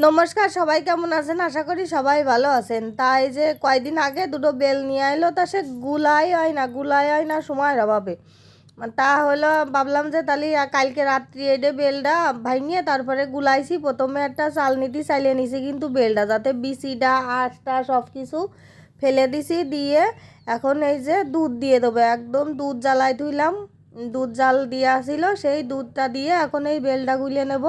নমস্কার, সবাই কেমন আছেন? আশা করি সবাই ভালো আছেন। তাই যে কয়দিন আগে দুটো বেল নিয়ে এলো, তা সে গুলাই হয় না সময়ের অভাবে। তা হলো ভাবলাম যে তাহলে কালকে রাত্রি এডে বেলটা ভাঙিয়ে তারপরে গুলাইছি। প্রথমে একটা চালনিতে চালিয়ে নিছি, কিন্তু বেলটা যাতে বিচিটা আঁশটা সব কিছু ফেলে দিছি। দিয়ে এখন এই যে দুধ দিয়ে দেবো, একদম দুধ জ্বালাই ধুইলাম, দুধ জাল দিয়ে আসিল, সেই দুধটা দিয়ে এখন এই বেলটা গুলিয়ে নেব।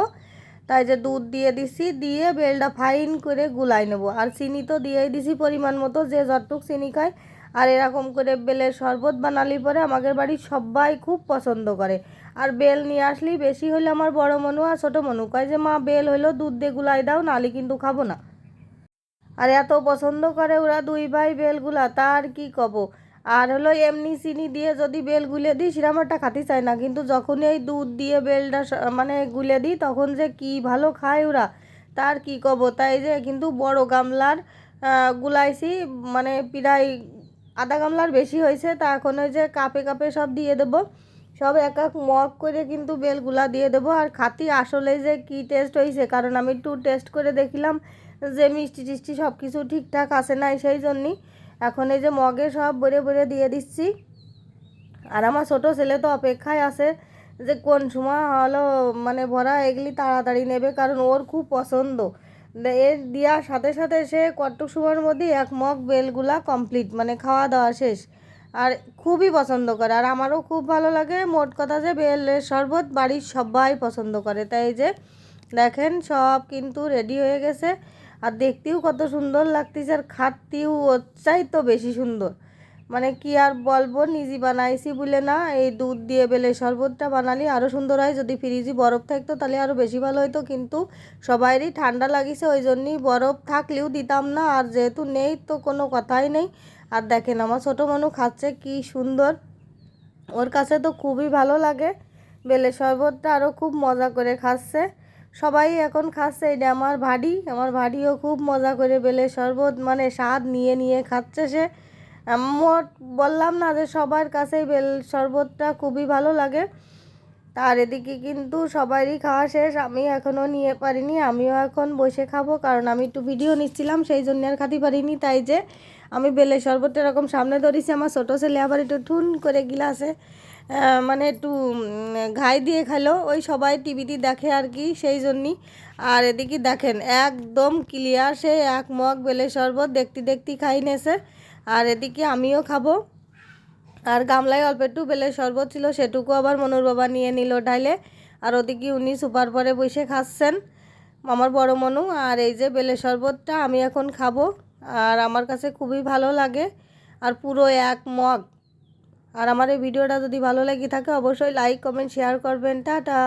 তাই যে দুধ দিয়ে দিছি, দিয়ে বেলটা ফাইন করে গুলাই নেব। আর চিনি তো দিয়েই দিছি পরিমাণ মতো, যে যতটুক চিনি খায়। আর এরকম করে বেলের শরবত বানালি পরে আমাদের বাড়ির সবাই খুব পছন্দ করে। আর বেল নিয়ে আসলেই বেশি হলে আমার বড় মনু আর ছোটো মনু কয় যে মা বেল হইলো দুধ দিয়ে গুলাই দাও, নালি কিন্তু খাবো না। আর এত পছন্দ করে ওরা দুই ভাই বেলগুলা, তার কি কব। আর হলো এমনি চিনি দিয়ে যদি বেল গুলে দিই সেরকম একটা খাতে চায় না, কিন্তু যখন এই দুধ দিয়ে বেলটা মানে গুলে দিই তখন যে কি ভালো খায় ওরা, তার কি কব। তাই যে কিন্তু বড় গামলার গুলাইছি, মানে প্রায় আধা গামলার বেশি হয়েছে। তা এখন ওই যে কাপে কাপে সব দিয়ে দেবো, সব এক এক মগ করে কিন্তু বেলগুলা দিয়ে দেবো। আর খাতি আসলে যে কি টেস্ট হয়েছে, কারণ আমি একটু টেস্ট করে দেখলাম যে মিষ্টি টিষ্টি সব কিছু ঠিকঠাক আছে নাই, সেই জন্যই এখন এই যে মগে সব ভরে ভরে দিয়ে দিচ্ছি। আর আমার ছোটো ছেলে তো অপেক্ষায় আছে যে কোন সময় হলো মানে ভরা এগুলি তাড়াতাড়ি নেবে, কারণ ওর খুব পছন্দ। এর দেওয়ার সাথে সাথে সে কটক সময়ের মধ্যে এক মগ বেলগুলা কমপ্লিট, মানে খাওয়া দাওয়া শেষ। আর খুবই পছন্দ করে, আর আমারও খুব ভালো লাগে। মোট কথা যে বেলের শরবত বাড়ির সবাই পছন্দ করে। তাই যে দেখেন সব কিন্তু রেডি হয়ে গেছে। আর দেখতেও কত সুন্দর লাগতেছে, আর খাতেও ওর চাইতো বেশি সুন্দর। মানে কি আর বলবো, নিজে বানাইছি বলে না, এই দুধ দিয়ে বেলে শরবতটা বানালে আরও সুন্দর হয়। যদি ফ্রিজে বরফ থাকতো তাহলে আরও বেশি ভালো হতো, কিন্তু সবাইরই ঠান্ডা লাগিছে, ওই জন্যই বরফ থাকলেও দিতাম না। আর যেহেতু নেই তো কোনো কথাই নেই। আর দেখেন আমার ছোটো মানু খাচ্ছে কি সুন্দর, ওর কাছে তো খুবই ভালো লাগে। বেলে শরবতটা আরও খুব মজা করে খাচ্ছে, সবাই এখন খাচ্ছে। এটা আমার ভাডিও খুব মজা করে বেলে শরবত মানে স্বাদ নিয়ে নিয়ে খাচ্ছে সে। মোট বললাম না যে সবার কাছেই বেল শরবতটা খুবই ভালো লাগে। আর এদিকে কিন্তু সবারই খাওয়া শেষ, আমি এখনও নিয়ে পারিনি, আমিও এখন বসে খাবো, কারণ আমি একটু ভিডিও নিচ্ছিলাম সেই জন্য আর খাতে পারিনি। তাই যে আমি বেলের শরবতটা এরকম সামনে ধরেছি, আমার ছোটো ছেলে আবার একটু ঠুন করে গিলাসে মানে একটু ঘাই দিয়ে খেলো, ওই সবাই টিভিতে দেখে আর কি, সেই জন্যই। আর এদিকে দেখেন একদম ক্লিয়ার সে এক মগ বেলের শরবত দেখতে দেখতে খাই নেছে। আর এদিকে আমিও খাবো। আর গামলায় অল্প একটু বেলের শরবত ছিল, সেটুকু আবার মনুর বাবা নিয়ে নিল ঢাইলে। আর ওদিকে উনি সুপার পরে বসে খাচ্ছেন আমার বড় মনু। আর এই যে বেলের শরবতটা আমি এখন খাবো, আর আমার কাছে খুবই ভালো লাগে। আর পুরো এক মগ। আর আমার এই ভিডিওটা যদি ভালো লেগে থাকে অবশ্যই লাইক কমেন্ট শেয়ার করবেন। টাটা।